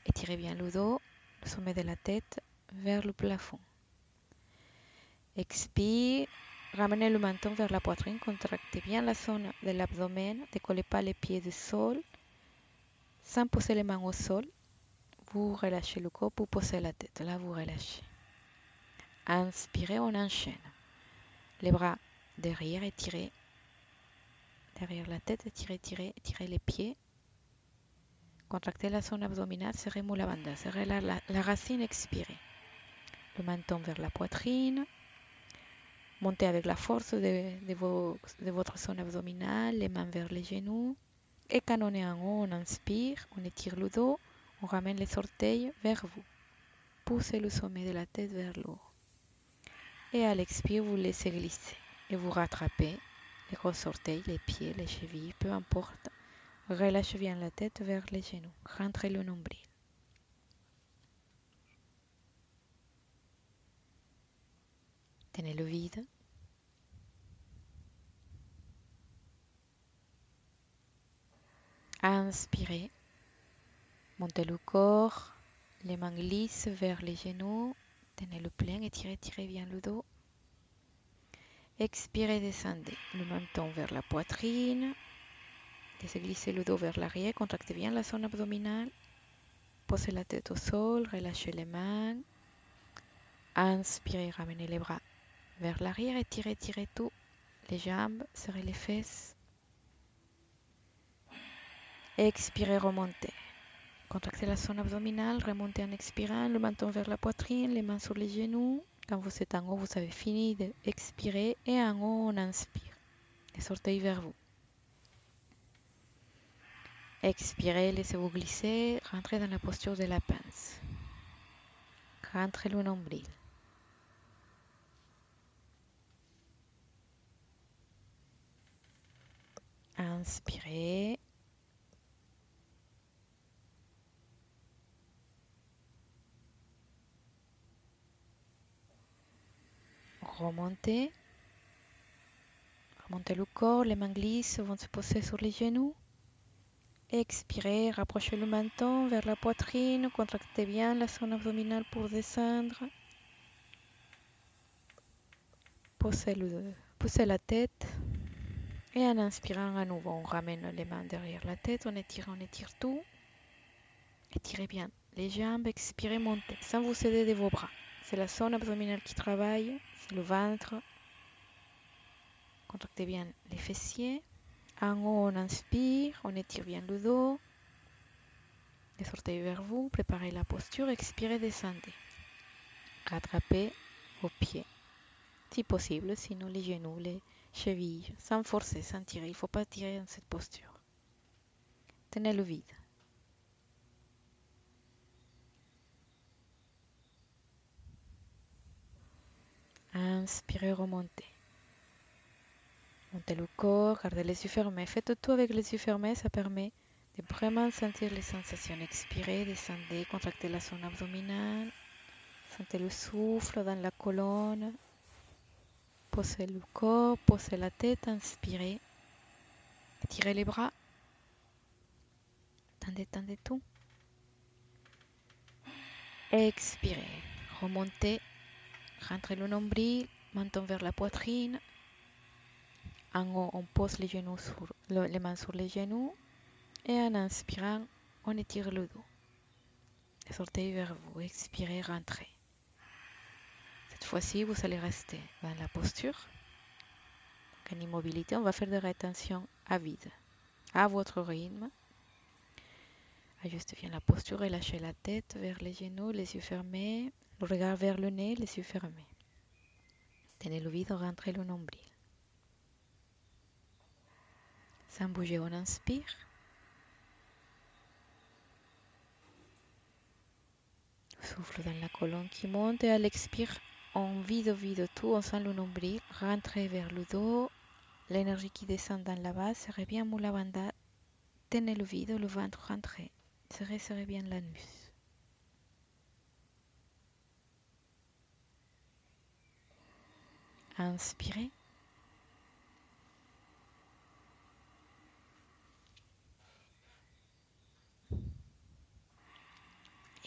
étirez bien le dos, le sommet de la tête vers le plafond. Expire, ramenez le menton vers la poitrine, contractez bien la zone de l'abdomen, décollez pas les pieds du sol, sans poser les mains au sol. Vous relâchez le corps pour poser la tête. Là, vous relâchez. Inspirez, on enchaîne. Les bras derrière, étirez. Derrière la tête, étirez les pieds. Contractez la zone abdominale, serrez la banda. Serrez la racine, expirez. Le menton vers la poitrine. Montez avec la force de votre zone abdominale, les mains vers les genoux. Et quand on est en haut, on inspire, on étire le dos, on ramène les orteils vers vous. Poussez le sommet de la tête vers le haut. Et à l'expire, vous laissez glisser. Et vous rattrapez les gros orteils, les pieds, les chevilles, peu importe. Relâchez bien la tête vers les genoux. Rentrez le nombril. Tenez le vide. Inspirez. Montez le corps. Les mains glissent vers les genoux. Tenez le plein. Étirez bien le dos. Expirez, descendez. Le menton vers la poitrine. Laissez glisser le dos vers l'arrière. Contractez bien la zone abdominale. Posez la tête au sol. Relâchez les mains. Inspirez, ramenez les bras vers l'arrière. Étirez tout. Les jambes, serrez les fesses. Expirez, remontez. Contractez la zone abdominale, remontez en expirant, le menton vers la poitrine, les mains sur les genoux. Quand vous êtes en haut, vous avez fini d'expirer et en haut, on inspire. Les orteils vers vous. Expirez, laissez-vous glisser, rentrez dans la posture de la pince. Rentrez le nombril. Inspirez. Remontez. Remontez le corps, les mains glissent, vont se poser sur les genoux. Expirez, rapprochez le menton vers la poitrine, contractez bien la zone abdominale pour descendre. Poussez la tête. Et en inspirant à nouveau, on ramène les mains derrière la tête, on étire tout. Étirez bien les jambes, expirez, montez, sans vous céder de vos bras. C'est la zone abdominale qui travaille, c'est le ventre. Contractez bien les fessiers. En haut, on inspire, on étire bien le dos. Les orteils vers vous, préparez la posture, expirez, descendez. Rattrapez vos pieds, si possible, sinon les genoux, les chevilles, sans forcer, sans tirer. Il ne faut pas tirer dans cette posture. Tenez le vide. Inspirez, remontez. Montez le corps, gardez les yeux fermés. Faites tout avec les yeux fermés, ça permet de vraiment sentir les sensations. Expirez, descendez, contractez la zone abdominale. Sentez le souffle dans la colonne. Posez le corps, posez la tête, inspirez. Étirez les bras. Tendez tout. Expirez. Remontez. Rentrez le nombril, menton vers la poitrine. En haut, on pose les mains sur les genoux. Et en inspirant, on étire le dos. Les orteils vers vous. Expirez, rentrez. Cette fois-ci, vous allez rester dans la posture. en immobilité, on va faire des rétentions à vide, à votre rythme. Ajustez bien la posture, relâchez la tête vers les genoux, les yeux fermés, le regard vers le nez, les yeux fermés. Tenez le vide, rentrez le nombril. Sans bouger, on inspire. Souffle dans la colonne qui monte et à l'expire, on vide tout, on sent le nombril, rentrez vers le dos, l'énergie qui descend dans la base, serrez bien Mula Bandha, tenez le vide, le ventre rentrez, serrez bien l'anus. Inspirez.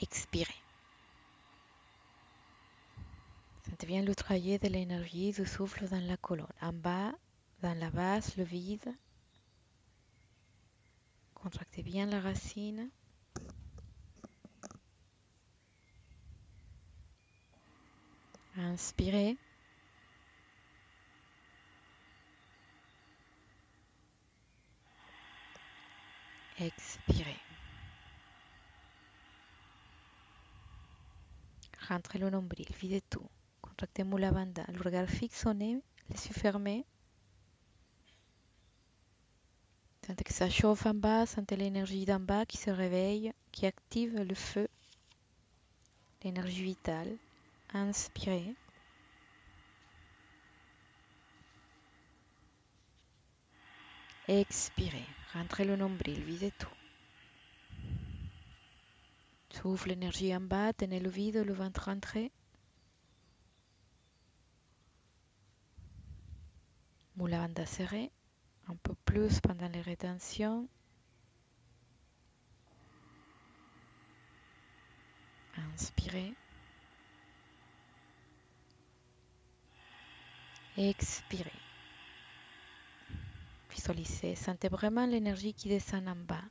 Expirez. Sentez bien le trajet de l'énergie du souffle dans la colonne. En bas, dans la base, le vide. Contractez bien la racine. Inspirez. Expirez. Rentrez le nombril, videz tout. Contractez Mula Bandha, le regard fixe au nez, les yeux fermés. Sentez que ça chauffe en bas, sentez l'énergie d'en bas qui se réveille, qui active le feu, l'énergie vitale. Inspirez. Expirez. Rentrez le nombril, videz tout. Souffle l'énergie en bas, tenez le vide, le ventre rentré. Mula Bandha serré. Un peu plus pendant les rétentions. Inspirez. Expirez. Visualisez, sentez vraiment l'énergie qui descend en bas,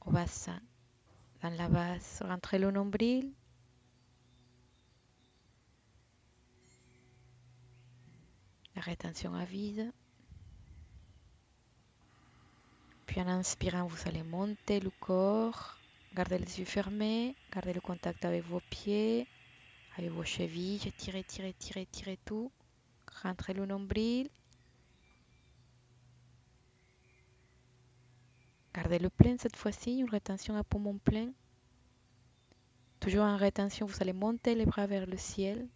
au bassin, dans la base. Rentrez le nombril. La rétention à vide. Puis en inspirant, vous allez monter le corps. Gardez les yeux fermés. Gardez le contact avec vos pieds, avec vos chevilles. Tirez tout. Rentrez le nombril. Gardez le plein cette fois-ci, une rétention à poumon plein. Toujours en rétention, vous allez monter les bras vers le ciel.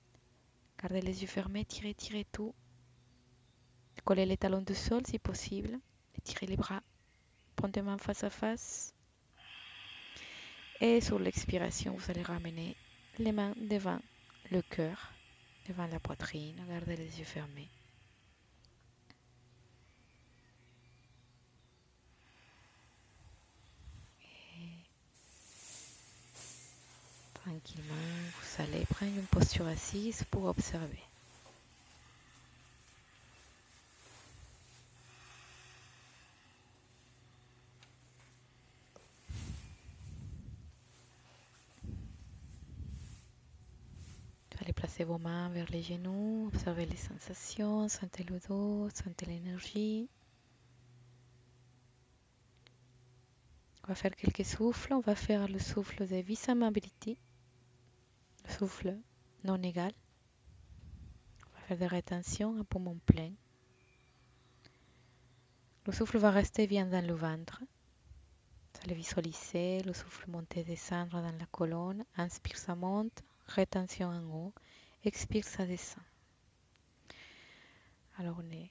Gardez les yeux fermés, tirez tout. Collez les talons du sol si possible. Étirez les bras. Prenez main face à face. Et sur l'expiration, vous allez ramener les mains devant le cœur, devant la poitrine. Gardez les yeux fermés. Et tranquillement, vous allez prendre une posture assise pour observer. Vous allez placer vos mains vers les genoux, observez les sensations, sentez le dos, sentez l'énergie. On va faire quelques souffles. On va faire le souffle de Visamability, le souffle non égal. On va faire des rétentions à poumon plein. Le souffle va rester bien dans le ventre. Vous allez visualiser le souffle monter et descendre dans la colonne. Inspire, ça monte. Rétention en haut. Expire, ça descend. Alors, il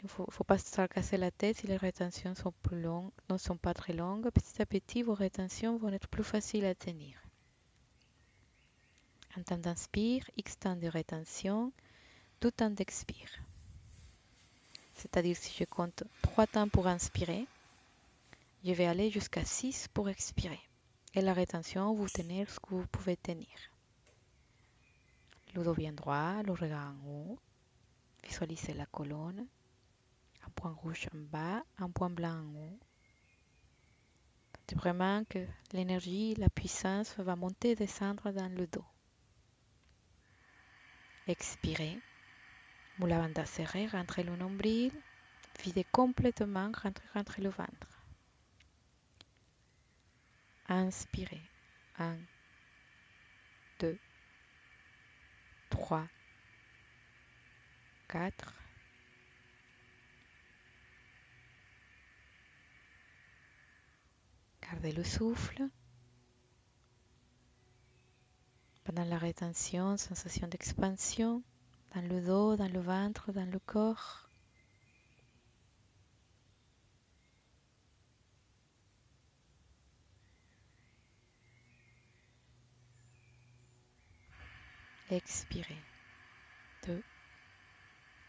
ne faut pas se casser la tête si les rétentions sont plus longues, ne sont pas très longues. Petit à petit, vos rétentions vont être plus faciles à tenir. En temps d'inspire, X temps de rétention, 2 temps d'expire. C'est-à-dire si je compte 3 temps pour inspirer, je vais aller jusqu'à 6 pour expirer. Et la rétention, vous tenez ce que vous pouvez tenir. Le dos bien droit, le regard en haut. Visualisez la colonne. Un point rouge en bas, un point blanc en haut. C'est vraiment que l'énergie, la puissance va monter et descendre dans le dos. Expirez. Mula Bandha serré, rentrez le nombril. Videz complètement, rentrez le ventre. Inspirez. 1, 2, 3, 4. Gardez le souffle. Pendant la rétention, sensation d'expansion dans le dos, dans le ventre, dans le corps. Expirez. 2,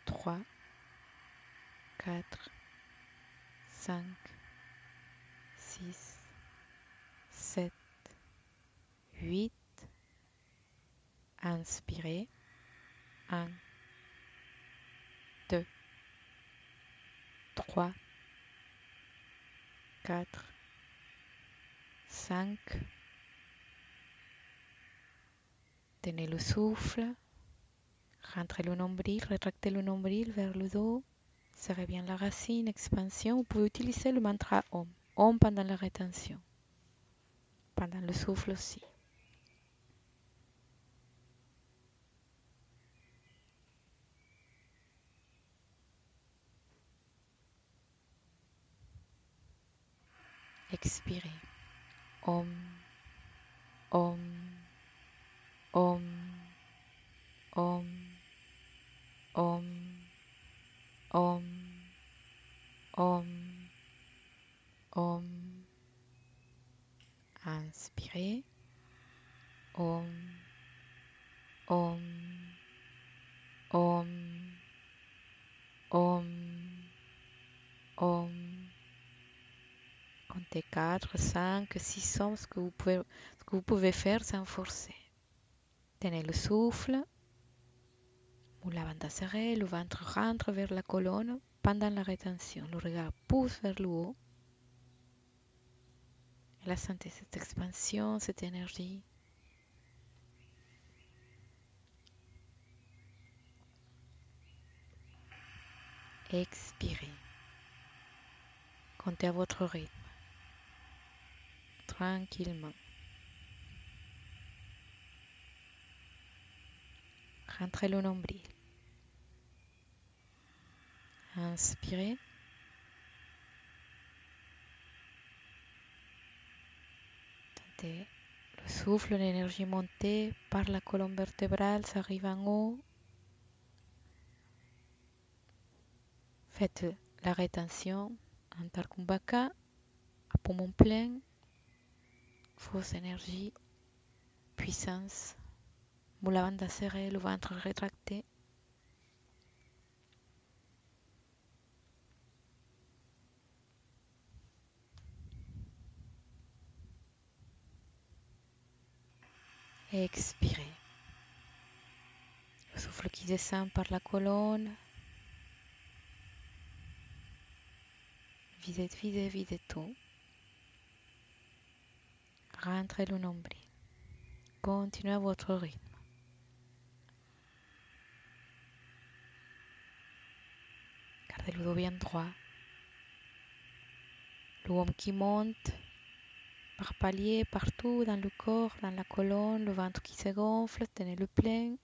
3, 4, 5, 6, 7, 8. Inspirez. 1, 2, 3, 4, 5. Tenez le souffle. Rentrez le nombril, rétractez le nombril vers le dos. Serrez bien la racine, expansion. Vous pouvez utiliser le mantra Om. Om pendant la rétention. Pendant le souffle aussi. Expirez. Om, Om, Om, Om, Om, Om, Om, Om. Inspirez. Om, Om, Om, Om, Om. Comptez 4, 5, 6 sons, ce que vous pouvez faire sans forcer. Tenez le souffle. Mula banda serrée, le ventre rentre vers la colonne pendant la rétention. Le regard pousse vers le haut. Et là, sentez cette expansion, cette énergie. Expirez. Comptez à votre rythme. Tranquillement. Rentrez le nombril. Inspirez. Sentez le souffle, l'énergie monter par la colonne vertébrale, ça arrive en haut. Faites la rétention en Tarkumbhaka, à poumon plein. Fausse énergie, puissance. Mula banda serrée, le ventre rétracté. Expirez. Le souffle qui descend par la colonne. Videz tout. Rentrez le nombril. Continuez à votre rythme. Gardez le dos bien droit. Le homme qui monte par paliers partout dans le corps, dans la colonne, le ventre qui se gonfle, tenez le plein.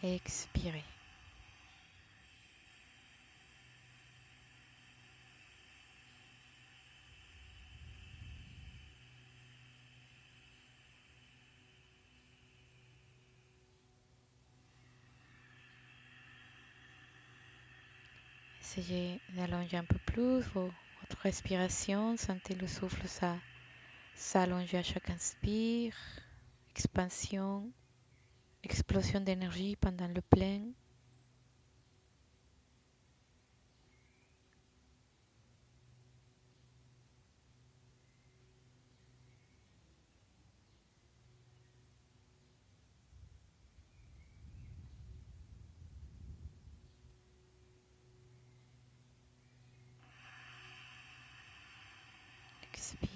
Expirez. Essayez d'allonger un peu plus votre respiration. Sentez le souffle s'allonger à chaque inspire. Expansion, explosion d'énergie pendant le plein.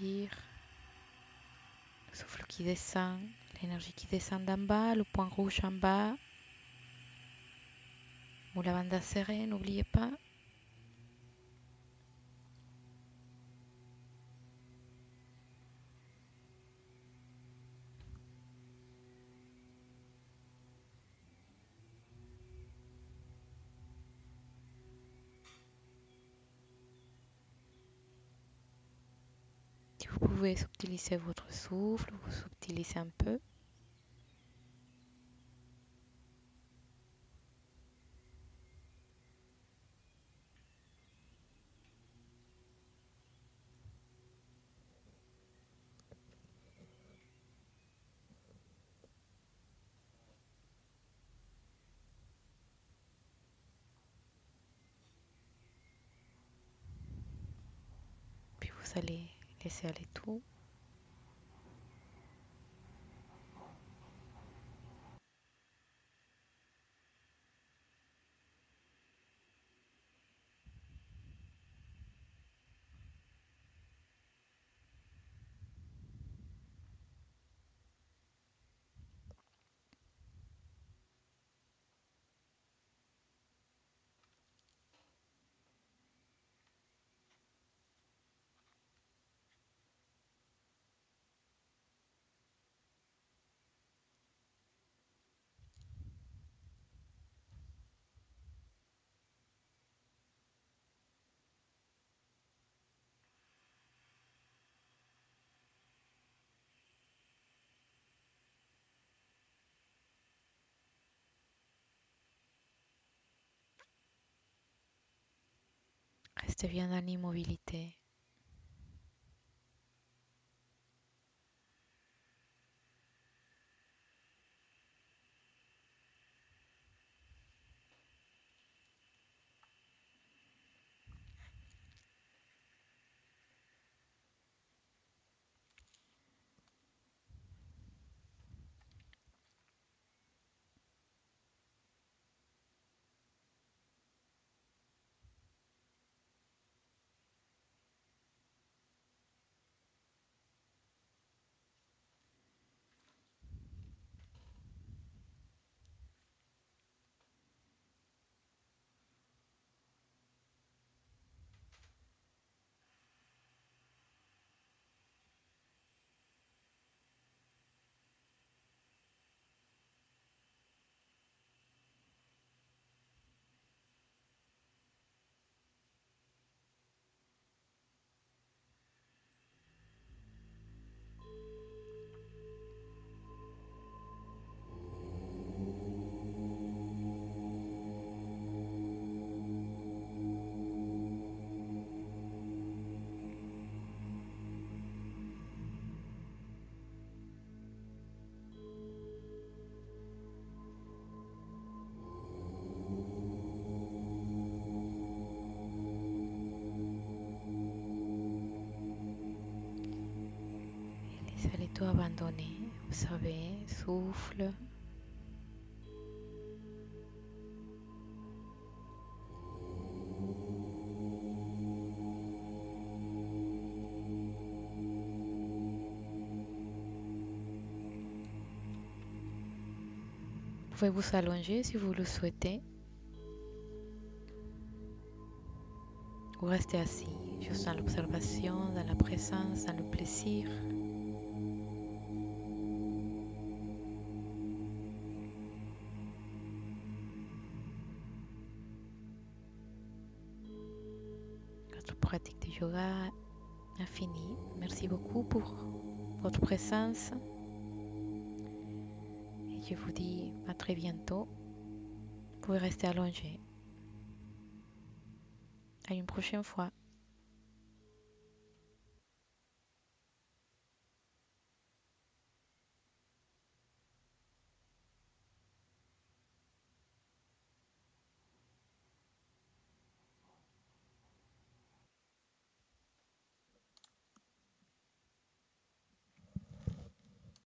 respire. Le souffle qui descend, l'énergie qui descend d'en bas, le point rouge en bas. Ou la bande serrée, n'oubliez pas. Si vous pouvez subtiliser votre souffle, vous subtilisez un peu. Puis vous allez laisser aller tout. Restez bien dans l'immobilité. Laissez tout abandonner. Observez, souffle. Vous pouvez vous allonger si vous le souhaitez. Ou rester assis, juste dans l'observation, dans la présence, dans le plaisir. Votre pratique de yoga a fini. Merci beaucoup pour votre présence. Et je vous dis à très bientôt. Vous pouvez rester allongé. À une prochaine fois.